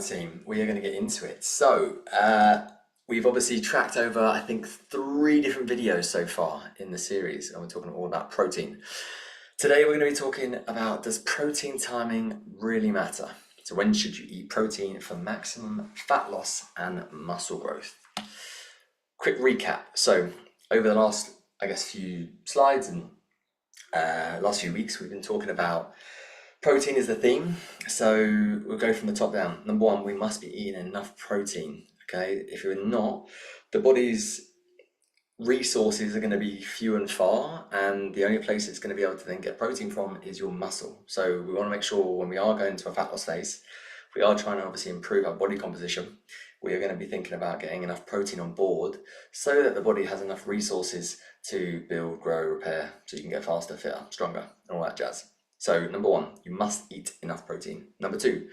Team, we are going to get into it. So, we've obviously tracked over, I think, 3 different videos so far in the series, and we're talking all about protein. Today, we're going to be talking about, does protein timing really matter? So, when should you eat protein for maximum fat loss and muscle growth? Quick recap. So, over the last, few slides and last few weeks, we've been talking about protein is the theme, so we'll go from the top down. Number one, we must be eating enough protein, okay? If you're not, the body's resources are going to be few and far, and the only place it's going to be able to then get protein from is your muscle. So we want to make sure when we are going to a fat loss phase, we are trying to obviously improve our body composition. We are going to be thinking about getting enough protein on board so that the body has enough resources to build, grow, repair, so you can get faster, fitter, stronger, and all that jazz. So number one, you must eat enough protein. Number two,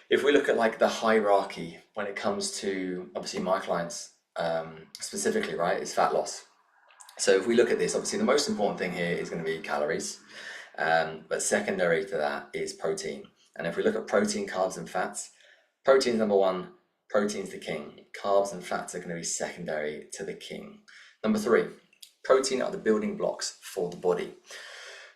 if we look at like the hierarchy when it comes to obviously my clients specifically, right, is fat loss. So if we look at this, obviously the most important thing here is going to be calories, but secondary to that is protein. And if we look at protein, carbs and fats, protein's number one, protein's the king. Carbs and fats are going to be secondary to the king. Number three, protein are the building blocks for the body.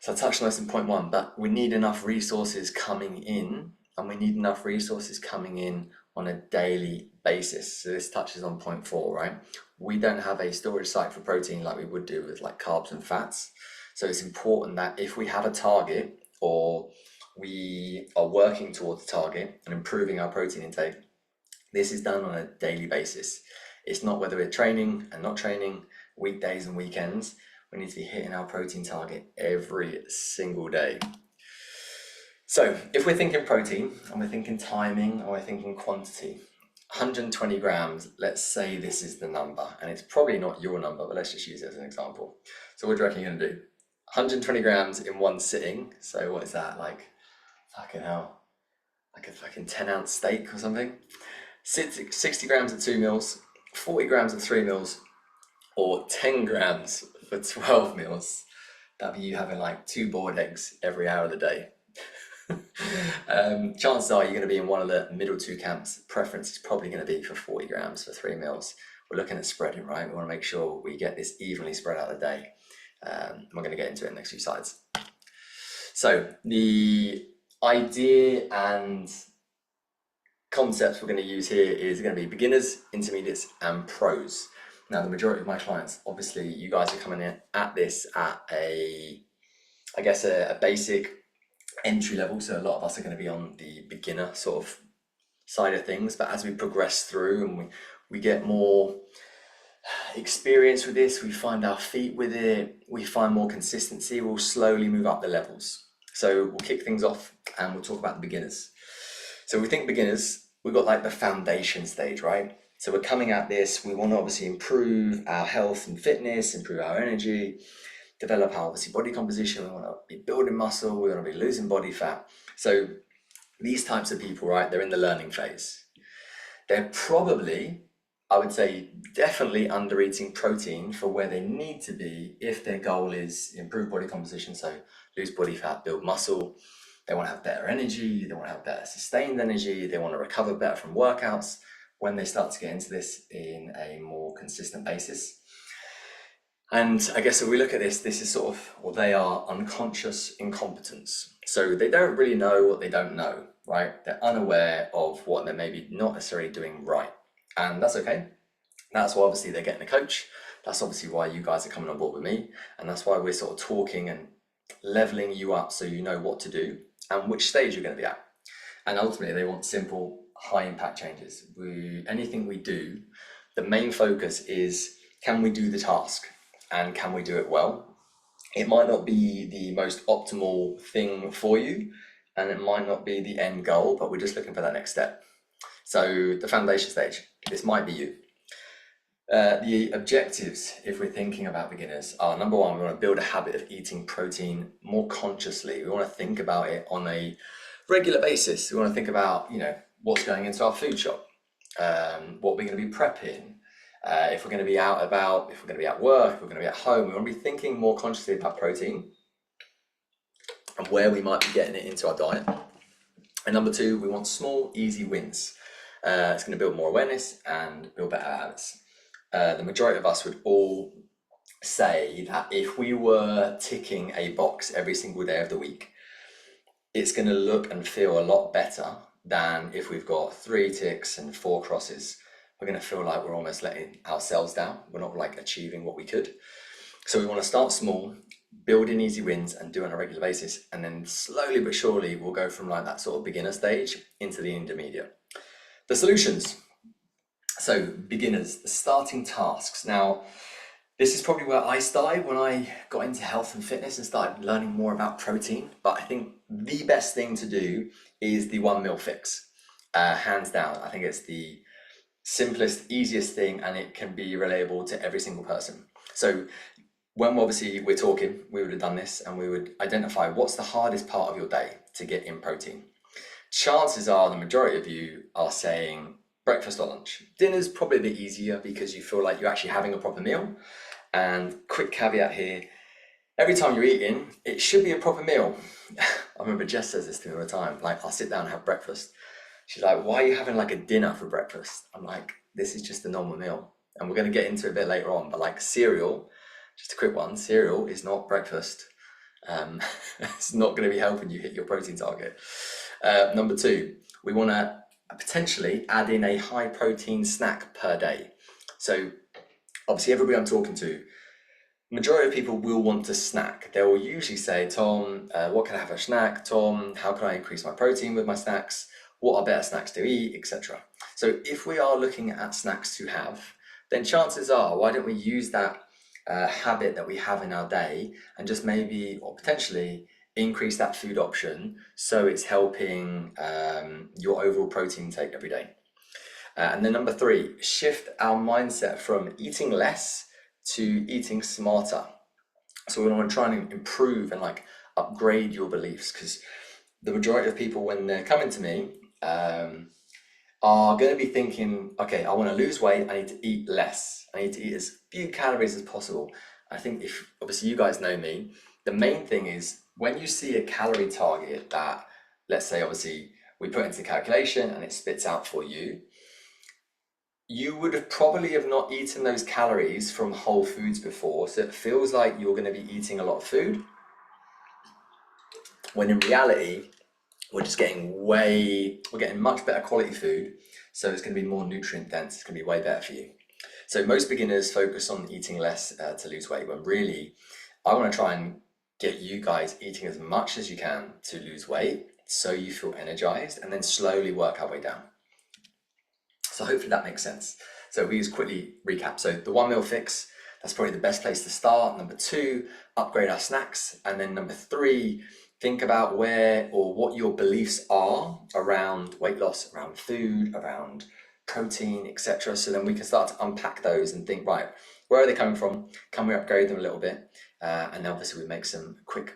So I touched on this in point one, but we need enough resources coming in, and we need enough resources coming in on a daily basis. So this touches on point four, right? We don't have a storage site for protein like we would do with like carbs and fats. So it's important that if we have a target or we are working towards a target and improving our protein intake, this is done on a daily basis. It's not whether we're training and not training, weekdays and weekends. We need to be hitting our protein target every single day. So if we're thinking protein and we're thinking timing or we're thinking quantity, 120 grams, let's say this is the number, and it's probably not your number, but let's just use it as an example. So what do you reckon you're gonna do? 120 grams in one sitting. So what is that, like, fucking hell, like a fucking 10-ounce steak or something? 60 grams at 2 meals, 40 grams at 3 meals, or 10 grams for 12 meals. That'd be you having like 2 boiled eggs every hour of the day. Chances are you're going to be in one of the middle two camps. Preference is probably going to be for 40 grams for 3 meals. We're looking at spreading, right? We want to make sure we get this evenly spread out of the day. We're going to get into it in the next few slides. So the idea and concepts we're going to use here is going to be beginners, intermediates, and pros. Now, the majority of my clients, obviously, you guys are coming in at this at a basic entry level. So a lot of us are going to be on the beginner sort of side of things. But as we progress through and we get more experience with this, we find our feet with it, we find more consistency, we'll slowly move up the levels. So we'll kick things off and we'll talk about the beginners. So we think beginners, we've got like the foundation stage, right? So we're coming at this, we want to obviously improve our health and fitness, improve our energy, develop our obviously body composition, we want to be building muscle, we want to be losing body fat. So these types of people, right, they're in the learning phase. They're probably, I would say, definitely under eating protein for where they need to be if their goal is improve body composition, so lose body fat, build muscle. They want to have better energy, they want to have better sustained energy, they want to recover better from workouts when they start to get into this in a more consistent basis. And I guess if we look at this is sort of, well, they are unconscious incompetence. So they don't really know what they don't know, right? They're unaware of what they're maybe not necessarily doing right. And that's okay. That's why obviously they're getting a coach. That's obviously why you guys are coming on board with me. And that's why we're sort of talking and leveling you up so you know what to do and which stage you're going to be at. And ultimately they want simple, high impact changes. Anything we do, the main focus is, can we do the task and can we do it well? It might not be the most optimal thing for you and it might not be the end goal, but we're just looking for that next step. So the foundation stage, this might be you. The objectives, if we're thinking about beginners, are number one, we want to build a habit of eating protein more consciously. We want to think about it on a regular basis. We want to think about, what's going into our food shop, what we're going to be prepping, if we're going to be out about, if we're going to be at work, if we're going to be at home. We want to be thinking more consciously about protein and where we might be getting it into our diet. And number two, we want small, easy wins. It's going to build more awareness and build better habits. The majority of us would all say that if we were ticking a box every single day of the week, it's going to look and feel a lot better than if we've got 3 ticks and 4 crosses. We're going to feel like we're almost letting ourselves down. We're not like achieving what we could. So we want to start small, build in easy wins and do it on a regular basis. And then slowly but surely, we'll go from like that sort of beginner stage into the intermediate. The solutions. So beginners, the starting tasks. Now, this is probably where I started when I got into health and fitness and started learning more about protein. But I think the best thing to do is the 1 meal fix. Hands down, I think it's the simplest, easiest thing, and it can be relatable to every single person. So when obviously we're talking, we would have done this and we would identify what's the hardest part of your day to get in protein. Chances are the majority of you are saying breakfast or lunch. Dinner's probably a bit easier because you feel like you're actually having a proper meal. And quick caveat here, every time you're eating, it should be a proper meal. I remember Jess says this to me all the time, like I'll sit down and have breakfast. She's like, why are you having like a dinner for breakfast? I'm like, this is just a normal meal. And we're going to get into it a bit later on, but like cereal, just a quick one, cereal is not breakfast. It's not going to be helping you hit your protein target. Number 2, we want to potentially add in a high protein snack per day. So obviously everybody I'm talking to, majority of people will want to snack. They will usually say, Tom, what can I have for a snack? Tom, how can I increase my protein with my snacks? What are better snacks to eat, etc. So if we are looking at snacks to have, then chances are, why don't we use that habit that we have in our day and just maybe or potentially increase that food option so it's helping your overall protein intake every day. And then number 3, shift our mindset from eating less to eating smarter. So we want to try and improve and like upgrade your beliefs, because the majority of people when they're coming to me are going to be thinking, okay, I want to lose weight, I need to eat less, I need to eat as few calories as possible. I think if obviously you guys know me, the main thing is when you see a calorie target that, let's say obviously we put into the calculation and it spits out for you, you would have probably have not eaten those calories from whole foods before, so it feels like you're going to be eating a lot of food, when in reality we're getting much better quality food, so it's going to be more nutrient dense, it's going to be way better for you. So most beginners focus on eating less to lose weight, when really I want to try and get you guys eating as much as you can to lose weight so you feel energized, and then slowly work our way down. So hopefully that makes sense. So we just quickly recap. So the 1 meal fix, that's probably the best place to start. Number 2, upgrade our snacks. And then number 3, think about where or what your beliefs are around weight loss, around food, around protein, etc. So then we can start to unpack those and think, right, where are they coming from? Can we upgrade them a little bit? And then obviously we make some quick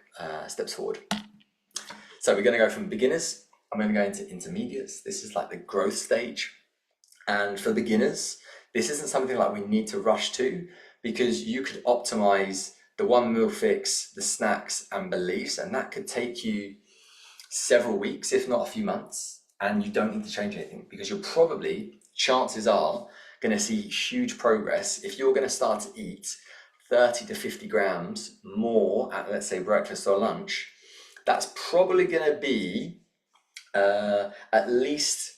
steps forward. So we're going to go from beginners, I'm going to go into intermediates. This is like the growth stage. And for beginners, this isn't something like we need to rush to, because you could optimize the 1 meal fix, the snacks and beliefs, and that could take you several weeks, if not a few months, and you don't need to change anything, because you're probably, chances are, going to see huge progress if you're going to start to eat 30 to 50 grams more at, let's say, breakfast or lunch. That's probably going to be at least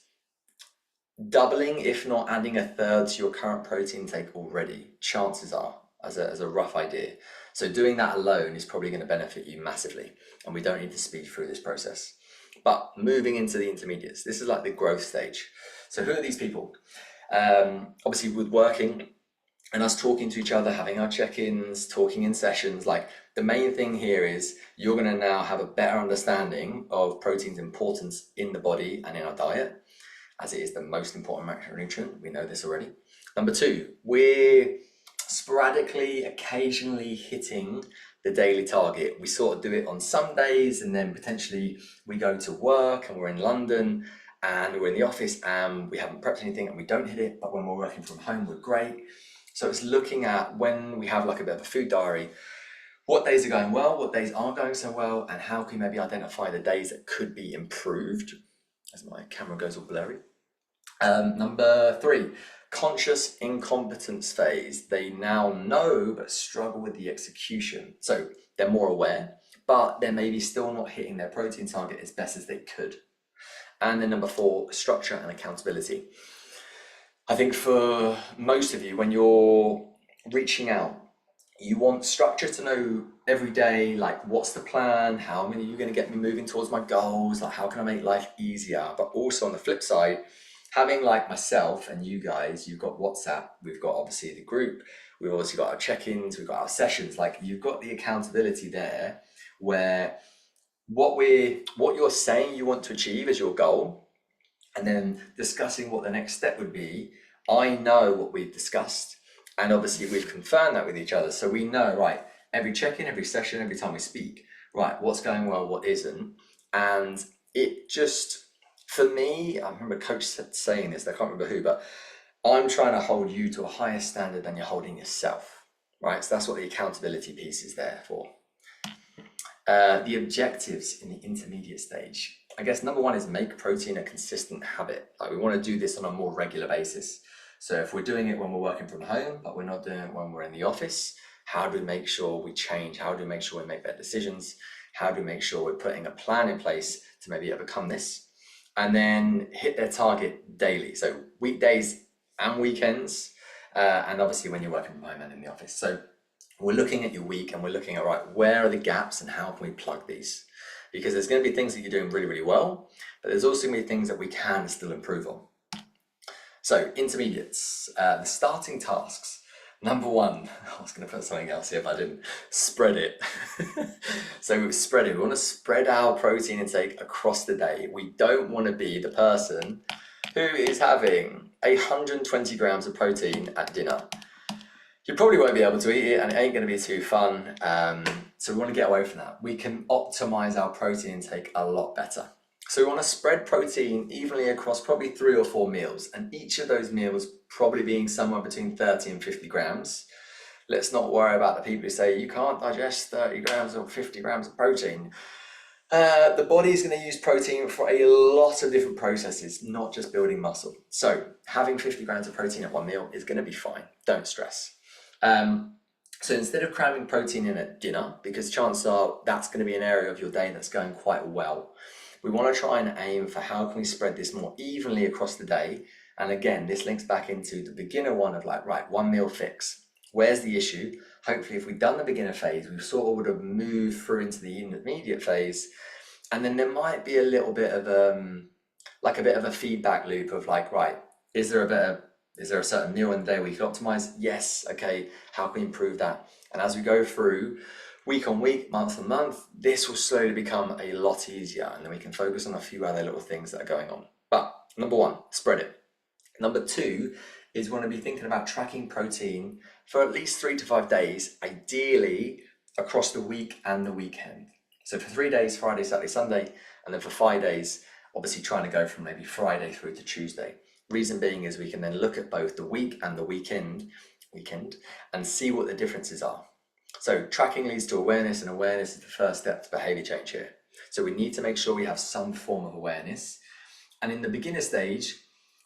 doubling, if not adding a third to your current protein intake already, chances are, as a rough idea. So doing that alone is probably going to benefit you massively, and we don't need to speed through this process. But moving into the intermediates, this is like the growth stage. So who are these people? Obviously with working and us talking to each other, having our check-ins, talking in sessions, like the main thing here is you're going to now have a better understanding of protein's importance in the body and in our diet, as it is the most important macronutrient. We know this already. Number 2, we're sporadically, occasionally hitting the daily target. We sort of do it on some days, and then potentially we go to work and we're in London and we're in the office and we haven't prepped anything and we don't hit it, but when we're working from home, we're great. So it's looking at when we have like a bit of a food diary, what days are going well, what days aren't going so well, and how can we maybe identify the days that could be improved, as my camera goes all blurry. Number 3, conscious incompetence phase. They now know but struggle with the execution. So they're more aware, but they're maybe still not hitting their protein target as best as they could. And then number 4, structure and accountability. I think for most of you, when you're reaching out, you want structure to know every day, like what's the plan, how many are you going to get me moving towards my goals, like how can I make life easier? But also on the flip side, having like myself and you guys, you've got WhatsApp, we've got obviously the group, we've obviously got our check-ins, we've got our sessions, like you've got the accountability there where what you're saying you want to achieve as your goal, and then discussing what the next step would be. I know what we've discussed, and obviously we've confirmed that with each other. So we know, right, every check-in, every session, every time we speak, right, what's going well, what isn't. And it just, for me, I remember coach saying this, I can't remember who, but I'm trying to hold you to a higher standard than you're holding yourself, right? So that's what the accountability piece is there for. The objectives in the intermediate stage. I guess number 1 is make protein a consistent habit. Like we want to do this on a more regular basis. So if we're doing it when we're working from home, but we're not doing it when we're in the office, how do we make sure we change? How do we make sure we make better decisions? How do we make sure we're putting a plan in place to maybe overcome this? And then hit their target daily. So weekdays and weekends, and obviously when you're working from home and in the office. So we're looking at your week and we're looking at, right, where are the gaps and how can we plug these? Because there's going to be things that you're doing really, really well, but there's also going to be things that we can still improve on. So intermediates, the starting tasks. Number 1, I was going to put something else here, but I didn't. Spread it. So spread it. We want to spread our protein intake across the day. We don't want to be the person who is having 120 grams of protein at dinner. You probably won't be able to eat it and it ain't going to be too fun. So we want to get away from that. We can optimize our protein intake a lot better. So we want to spread protein evenly across probably 3 or 4 meals, and each of those meals probably being somewhere between 30 and 50 grams. Let's not worry about the people who say you can't digest 30 grams or 50 grams of protein. The body is going to use protein for a lot of different processes, not just building muscle. So having 50 grams of protein at one meal is going to be fine. Don't stress. So instead of cramming protein in at dinner, because chances are that's going to be an area of your day that's going quite well, we want to try and aim for how can we spread this more evenly across the day. And again, this links back into the beginner one of like, right, 1 meal fix. Where's the issue? Hopefully if we've done the beginner phase, we sort of would have moved through into the intermediate phase. And then there might be a little bit of like a bit of a feedback loop of like, right, is there a certain meal in the day we can optimize? Yes. Okay. How can we improve that? And as we go through week on week, month on month, this will slowly become a lot easier. And then we can focus on a few other little things that are going on. But number 1, spread it. Number 2 is we want to be thinking about tracking protein for at least 3 to 5 days, ideally across the week and the weekend. So for 3 days, Friday, Saturday, Sunday, and then for 5 days, obviously trying to go from maybe Friday through to Tuesday. Reason being is we can then look at both the week and the weekend and see what the differences are. So tracking leads to awareness, and awareness is the first step to behavior change here. So we need to make sure we have some form of awareness. And in the beginner stage,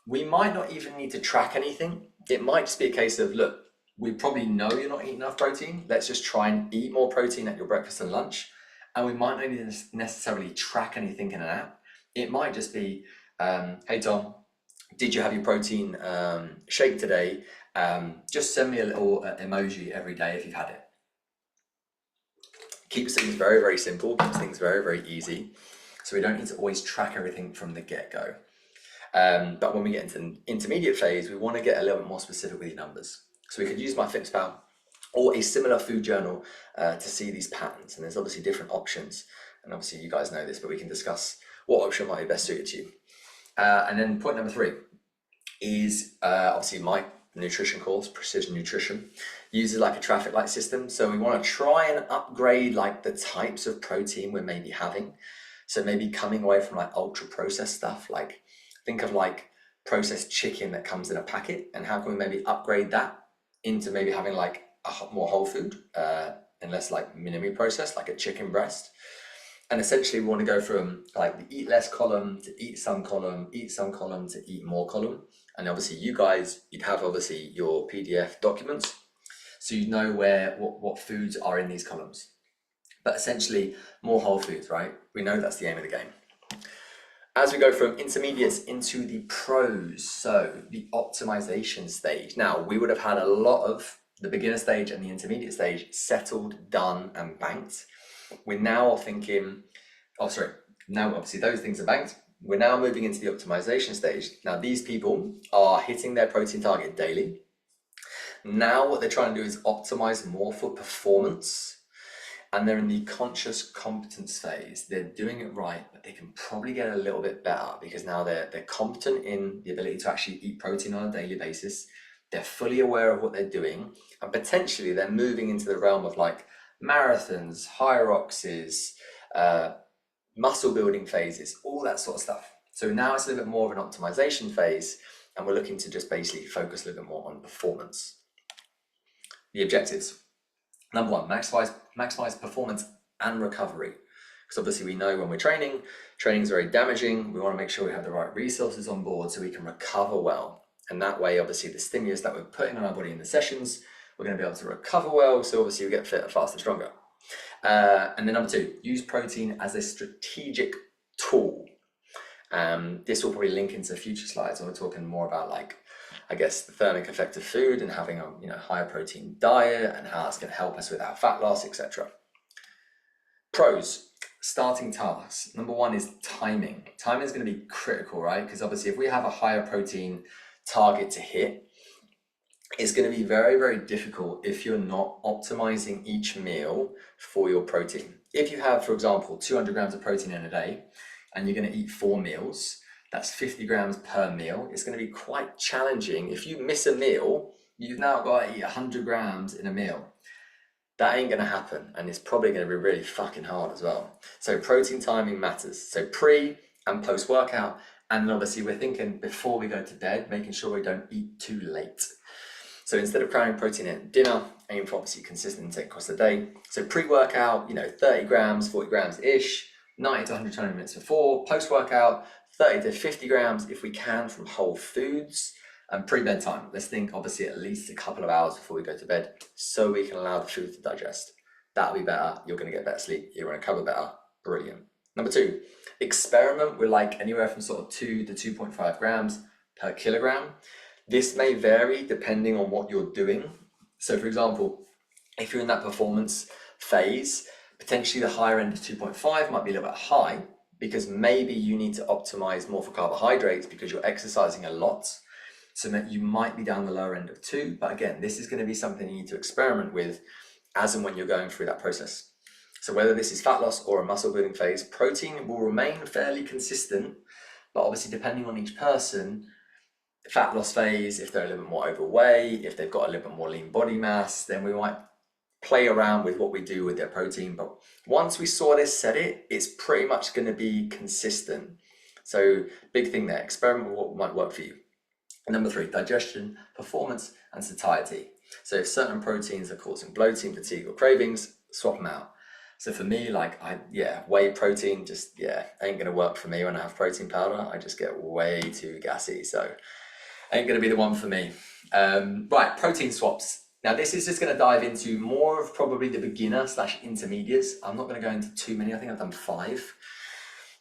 we might not even need to track anything. It might just be a case of, look, we probably know you're not eating enough protein. Let's just try and eat more protein at your breakfast and lunch. And we might not need to necessarily track anything in an app. It might just be, hey Tom, did you have your protein shake today? Just send me a little emoji every day if you've had it. Keeps things very, very simple, keeps things very, very easy. So we don't need to always track everything from the get-go. But when we get into the intermediate phase, we want to get a little bit more specific with the numbers. So we could use MyFitnessPal or a similar food journal to see these patterns. And there's obviously different options. And obviously you guys know this, but we can discuss what option might be best suited to you. And then point number 3 is obviously my nutrition course, Precision Nutrition, uses like a traffic light system. So we want to try and upgrade like the types of protein we're maybe having. So maybe coming away from like ultra processed stuff, like think of like processed chicken that comes in a packet, and how can we maybe upgrade that into maybe having like a more whole food and less like minimally processed, like a chicken breast. And essentially we want to go from like the eat less column to eat some column, eat some column to eat more column. And obviously you guys, you'd have obviously your PDF documents, so you know what foods are in these columns. But essentially more whole foods, right? We know that's the aim of the game. As we go from intermediates into the pros, so the optimization stage. Now, we would have had a lot of the beginner stage and the intermediate stage settled, done, and banked. We're now thinking, now obviously those things are banked. We're now moving into the optimization stage. Now, these people are hitting their protein target daily. Now, what they're trying to do is optimize more for performance. And they're in the conscious competence phase. They're doing it right, but they can probably get a little bit better because now they're competent in the ability to actually eat protein on a daily basis. They're fully aware of what they're doing, and potentially they're moving into the realm of like marathons, Hyroxes, muscle building phases, all that sort of stuff. So now it's a little bit more of an optimization phase, and we're looking to just basically focus a little bit more on performance. The objectives. Number one, maximize performance and recovery. Because obviously we know when we're training is very damaging. We want to make sure we have the right resources on board so we can recover well. And that way, obviously the stimulus that we're putting on our body in the sessions, we're going to be able to recover well. So obviously we get fitter, faster, stronger. And then number two, use protein as a strategic tool. This will probably link into future slides when we're talking more about like, I guess, the thermic effect of food and having a higher protein diet and how it's going to help us with our fat loss, etc. Pros, starting tasks. Number one is timing. Timing is going to be critical, right? Because obviously if we have a higher protein target to hit, it's going to be very, very difficult if you're not optimizing each meal for your protein. If you have, for example, 200 grams of protein in a day and you're going to eat 4 meals, that's 50 grams per meal. It's going to be quite challenging. If you miss a meal, you've now got to eat 100 grams in a meal. That ain't going to happen. And it's probably going to be really fucking hard as well. So protein timing matters. So pre and post workout. And then obviously we're thinking before we go to bed, making sure we don't eat too late. So instead of cramming protein in at dinner, aim for obviously consistent intake across the day. So pre-workout, 30 grams, 40 grams-ish, 90 to 120 minutes before. Post-workout, 30 to 50 grams if we can from whole foods. And pre-bedtime, let's think obviously at least a couple of hours before we go to bed so we can allow the food to digest. That'll be better. You're going to get better sleep. You're going to recover better. Brilliant. Number two, experiment with like anywhere from sort of 2 to 2.5 grams per kilogram. This may vary depending on what you're doing. So for example, if you're in that performance phase, potentially the higher end of 2.5 might be a little bit high because maybe you need to optimize more for carbohydrates because you're exercising a lot. So that you might be down the lower end of 2. But again, this is going to be something you need to experiment with as and when you're going through that process. So whether this is fat loss or a muscle building phase, protein will remain fairly consistent, but obviously depending on each person, fat loss phase, if they're a little bit more overweight, if they've got a little bit more lean body mass, then we might play around with what we do with their protein. But once we sort of set it, it's pretty much going to be consistent. So big thing there, experiment with what might work for you. And number 3, digestion, performance, and satiety. So if certain proteins are causing bloating, fatigue, or cravings, swap them out. So for me, whey protein ain't gonna work for me when I have protein powder. I just get way too gassy, so ain't gonna be the one for me. Right, protein swaps. Now this is just gonna dive into more of probably the beginner / intermediates. I'm not gonna go into too many. I think I've done 5.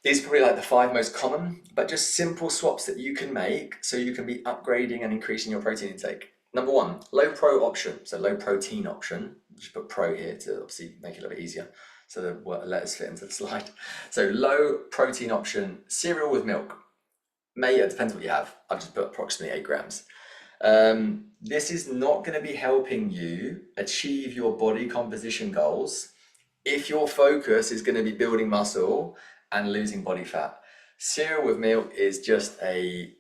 These are probably like the 5 most common, but just simple swaps that you can make so you can be upgrading and increasing your protein intake. Number 1, low pro option, so low protein option. Just put pro here to obviously make it a little bit easier so the letters fit into the slide. So low protein option, cereal with milk. It depends what you have. I've just put approximately 8 grams. This is not going to be helping you achieve your body composition goals if your focus is going to be building muscle and losing body fat. Cereal with milk is just a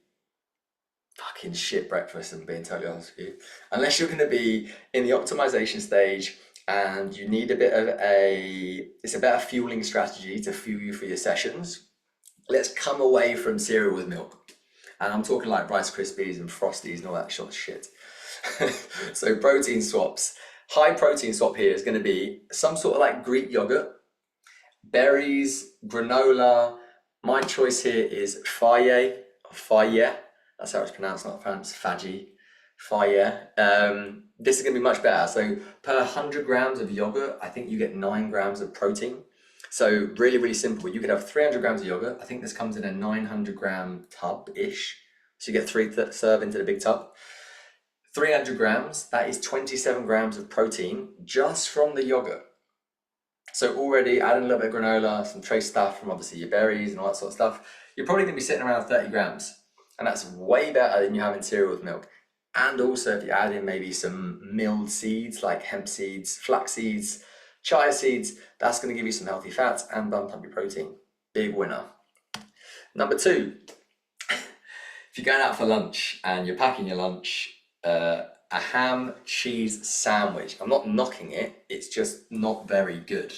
fucking shit breakfast, I'm being totally honest with you. Unless you're going to be in the optimization stage and you need it's a better fueling strategy to fuel you for your sessions, let's come away from cereal with milk. And I'm talking like Rice Krispies and Frosties and all that sort of shit. So protein swaps. High protein swap here is going to be some sort of like Greek yogurt Berries, granola. My choice here is Faye, or Faye. That's how it's pronounced, not pronounced Faggy. Faye. This is going to be much better. So per 100 grams of yogurt, I think you get 9 grams of protein. So really, really simple. You could have 300 grams of yogurt. I think this comes in a 900 gram tub-ish. So you get 3 serve into the big tub. 300 grams, that is 27 grams of protein just from the yogurt. So already adding a little bit of granola, some trace stuff from obviously your berries and all that sort of stuff, you're probably going to be sitting around 30 grams. And that's way better than you having cereal with milk. And also if you add in maybe some milled seeds like hemp seeds, flax seeds, chia seeds, that's going to give you some healthy fats and bump up your protein. Big winner. Number 2, if you're going out for lunch and you're packing your lunch, a ham cheese sandwich. I'm not knocking it, it's just not very good.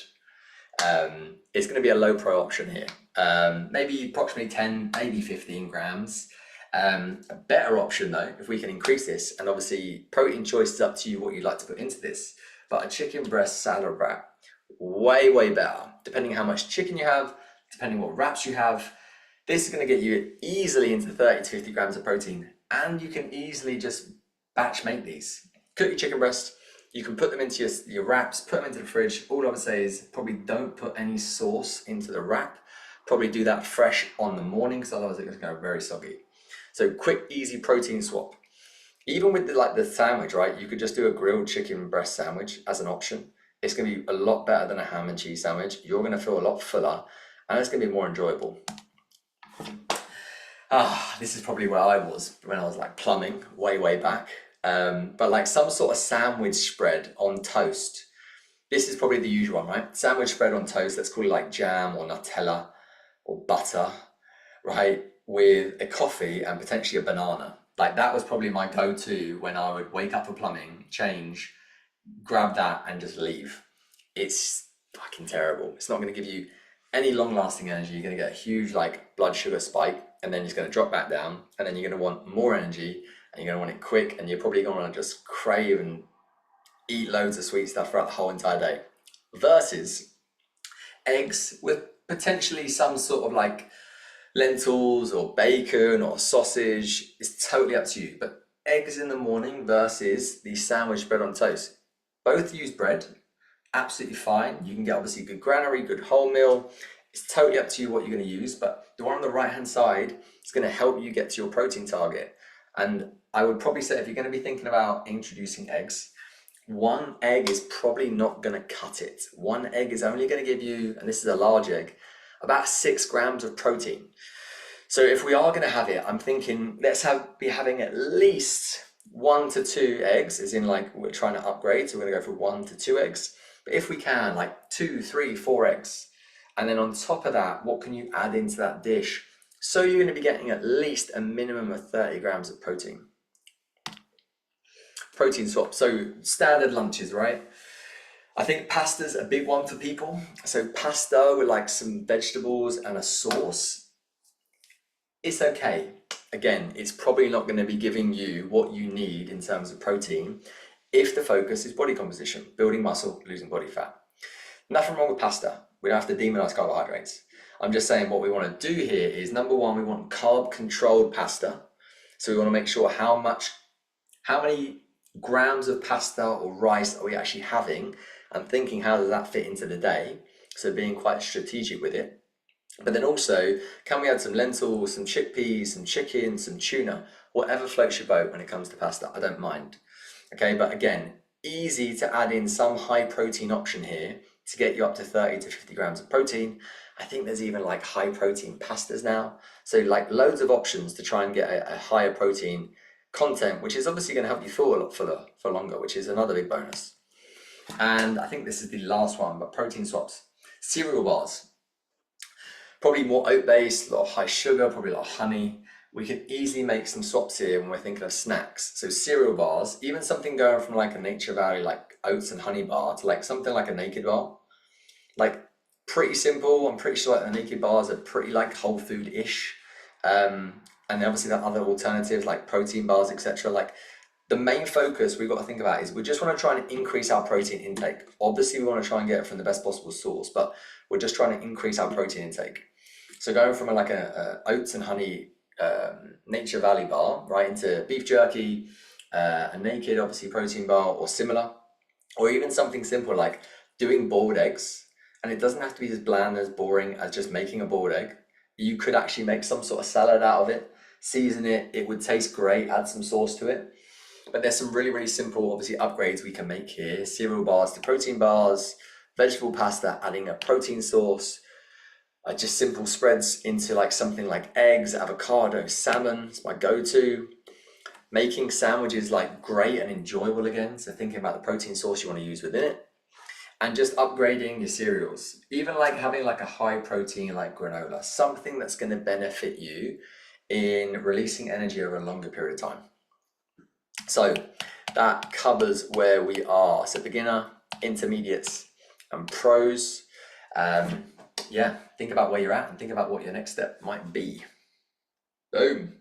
It's going to be a low pro option here. Maybe approximately 10, maybe 15 grams. A better option though, if we can increase this, and obviously protein choice is up to you what you'd like to put into this, but a chicken breast salad wrap, way better. Depending how much chicken you have, depending what wraps you have, this is going to get you easily into 30 to 50 grams of protein, and you can easily just batch make these. Cook your chicken breast, you can put them into your wraps, put them into the fridge. All I would say is probably don't put any sauce into the wrap. Probably do that fresh on the morning, because otherwise it's going to go very soggy. So quick, easy protein swap. Even with the sandwich, right? You could just do a grilled chicken breast sandwich as an option. It's going to be a lot better than a ham and cheese sandwich. You're going to feel a lot fuller, and it's going to be more enjoyable. This is probably where I was when I was like plumbing way back. But like some sort of sandwich spread on toast. This is probably the usual one, right? Sandwich spread on toast, let's call it like jam or Nutella or butter, right? With a coffee and potentially a banana. Like that was probably my go-to when I would wake up for plumbing, change, grab that and just leave. It's fucking terrible. It's not going to give you any long-lasting energy. You're going to get a huge like blood sugar spike, and then it's going to drop back down, and then you're going to want more energy, and you're going to want it quick, and you're probably going to want to just crave and eat loads of sweet stuff throughout the whole entire day. Versus eggs with potentially some sort of like lentils or bacon or sausage. It's totally up to you. But eggs in the morning versus the sandwich bread on toast. Both use bread, absolutely fine. You can get obviously good granary, good wholemeal. It's totally up to you what you're going to use, but the one on the right hand side is going to help you get to your protein target. And I would probably say if you're going to be thinking about introducing eggs, 1 egg is probably not going to cut it. 1 egg is only going to give you, and this is a large egg, about 6 grams of protein. So if we are going to have it, I'm thinking let's be having at least 1 to 2 eggs, as in like we're trying to upgrade, so we're going to go for 1 to 2 eggs. But if we can, like 2, 3, 4 eggs. And then on top of that, what can you add into that dish? So you're going to be getting at least a minimum of 30 grams of protein. Protein swap. So standard lunches, right? I think pasta's a big one for people. So pasta with like some vegetables and a sauce. It's okay. Again, it's probably not going to be giving you what you need in terms of protein if the focus is body composition, building muscle, losing body fat. Nothing wrong with pasta. We don't have to demonize carbohydrates. I'm just saying what we want to do here is, number one, we want carb controlled pasta. So we want to make sure how many grams of pasta or rice are we actually having, and thinking how does that fit into the day. So being quite strategic with it. But then also, can we add some lentils, some chickpeas, some chicken, some tuna, whatever floats your boat when it comes to pasta, I don't mind. Okay, but again, easy to add in some high protein option here to get you up to 30 to 50 grams of protein. I think there's even like high protein pastas now. So like loads of options to try and get a higher protein content, which is obviously going to help you feel a lot fuller for longer, which is another big bonus. And I think this is the last one, but protein swaps. Cereal bars. Probably more oat-based, a lot of high sugar, probably a lot of honey. We can easily make some swaps here when we're thinking of snacks. So cereal bars, even something going from like a Nature Valley, like oats and honey bar, to like something like a Naked bar. Like pretty simple. I'm pretty sure like the Naked bars are pretty like whole food-ish. And obviously there are other alternatives like protein bars, etc. Like the main focus we've got to think about is we just want to try and increase our protein intake. Obviously, we want to try and get it from the best possible source, but we're just trying to increase our protein intake. So going from a oats and honey Nature Valley bar, right, into beef jerky, a naked, obviously, protein bar or similar, or even something simple like doing boiled eggs. And it doesn't have to be as bland, as boring as just making a boiled egg. You could actually make some sort of salad out of it, season it, it would taste great, add some sauce to it. But there's some really, really simple, obviously, upgrades we can make here. Cereal bars to protein bars, vegetable pasta, adding a protein sauce, just simple spreads into like something like eggs, avocado, salmon, it's my go-to. Making sandwiches like great and enjoyable again, so thinking about the protein source you want to use within it. And just upgrading your cereals, even like having like a high protein like granola, something that's going to benefit you in releasing energy over a longer period of time. So that covers where we are. So beginner, intermediates, and pros. Yeah, think about where you're at and think about what your next step might be. Boom.